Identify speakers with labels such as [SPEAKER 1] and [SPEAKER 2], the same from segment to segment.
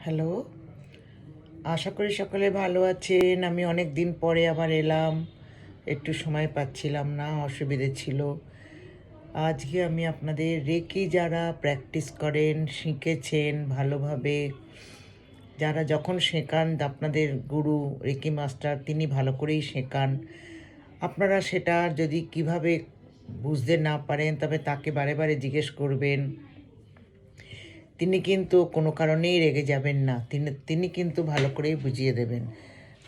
[SPEAKER 1] Hello, আশা করি সকলে ভালো আছেন। আমি অনেক দিন পরে আবার এলাম, একটু সময় পাচ্ছিলাম না, অসুবিধে ছিল। আজকে আমি আপনাদের রেকি যারা প্র্যাকটিস করেন, শিখেছেন ভালোভাবে, যারা যখন শেখান আপনাদের গুরু রেকি মাস্টার তিনি ভালো করেই শেখান। আপনারা সেটা যদি কিভাবে বুঝতে না পারেন তবে তাকে বারে বারে জিজ্ঞেস করবেন। তিনি কিন্তু কোনো কারণেই রেগে যাবেন না, তিনি কিন্তু ভালো করেই বুঝিয়ে দেবেন।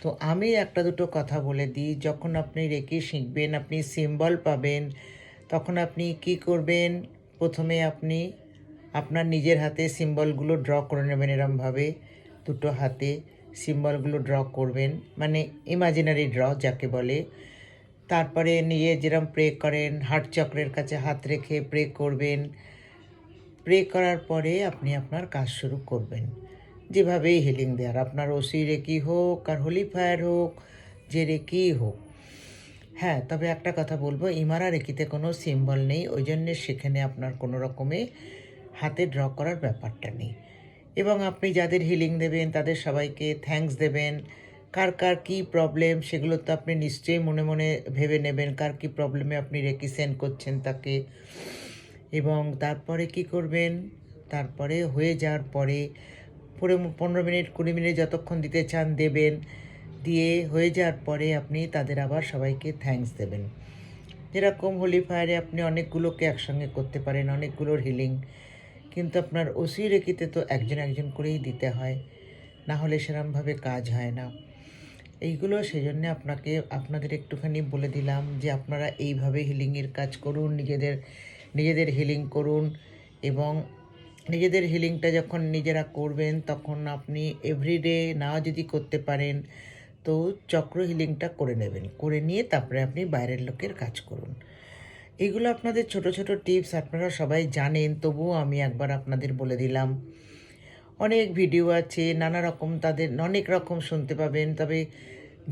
[SPEAKER 1] তো আমি একটা দুটো কথা বলে দিই, যখন আপনি রেকি শিখবেন, আপনি সিম্বল পাবেন, তখন আপনি কি করবেন? প্রথমে আপনি আপনার নিজের হাতে সিম্বলগুলো ড্র করে নেবেন, এরমভাবে দুটো হাতে সিম্বলগুলো ড্র করবেন, মানে ইমাজিনারি ড্র যাকে বলে। তারপরে নিয়ে যেরকম প্রে করেন, হার্ট চক্রের কাছে হাত রেখে প্রে করবেন। প্রে করার পরে আপনি আপনার কাজ শুরু করবেন, যেভাবেই হিলিং দেওয়ার, আপনার ওসি রেকি হোক আর হোলি ফায়ার হোক, যে রেকি হোক। হ্যাঁ, তবে একটা কথা বলবো, ইমারা রেকিতে কোনো সিম্বল নেই, ওই জন্যে সেখানে আপনার কোনো রকমে হাতে ড্র করার ব্যাপারটা নেই। এবং আপনি যাদের হিলিং দেবেন তাদের সবাইকে থ্যাঙ্কস দেবেন। কার কার কী প্রবলেম সেগুলো তো আপনি নিশ্চয়ই মনে মনে ভেবে নেবেন, কার কী প্রবলেমে আপনি রেকি সেন্ড করছেন তাকে। এবং তারপরে কি করবেন? তারপরে হয়ে যাওয়ার পরে 15 মিনিট 20 মিনিট যতক্ষণ দিতে চান দেবেন। দিয়ে হয়ে যাওয়ার পরে আপনি তাদের আবার সবাইকে থ্যাঙ্কস দেবেন। যেরকম হোলি ফায়ারে আপনি অনেকগুলোকে একসঙ্গে করতে পারেন, অনেকগুলোর হিলিং, কিন্তু আপনার ওসি রেকিতে তো একজন একজন করেই দিতে হয়, না হলে সেরমভাবে কাজ হয় না। এইগুলো সেজন্য আপনাদের একটুখানি বলে দিলাম যে আপনারা এইভাবে হিলিংয়ের কাজ করুন, নিজেদের হিলিং করুন। এবং নিজেদের হিলিংটা যখন নিজেরা করবেন তখন আপনি এভরিডে না যদি করতে পারেন তো চক্র হিলিংটা করে নেবেন, করে নিয়ে তারপরে আপনি বাইরের লোকের কাজ করুন। এগুলো আপনাদের ছোট ছোট টিপস, আপনারা সবাই জানেন, তবুও আমি একবার আপনাদের বলে দিলাম। অনেক ভিডিও আছে, নানা রকম, তাদের অনেক রকম শুনতে পাবেন, তবে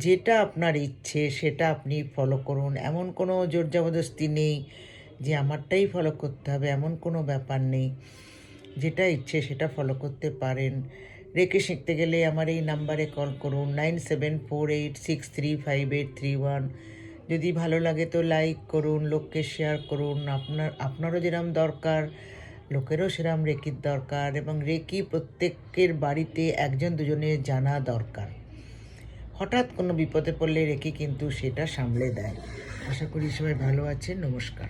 [SPEAKER 1] যেটা আপনার ইচ্ছে সেটা আপনি ফলো করুন। এমন কোনো জোর জবরদস্তি নেই যে আমারটাই ফলো করতে হবে, এমন কোনো ব্যাপার নেই। যেটা ইচ্ছে সেটা ফলো করতে পারেন। রেকি শিখতে গেলে আমার এই নাম্বারে কল করুন, 9748635831। যদি ভালো লাগে তো লাইক করুন, লোককে শেয়ার করুন। আপনারও যেরকম দরকার লোকেরও সেরকম রেকির দরকার, এবং রেকি প্রত্যেকের বাড়িতে একজন দুজনে জানা দরকার। হঠাৎ কোনো বিপদে পড়লে রেকি কিন্তু সেটা সামলে দেয়। আশা করি সবাই ভালো আছেন। নমস্কার।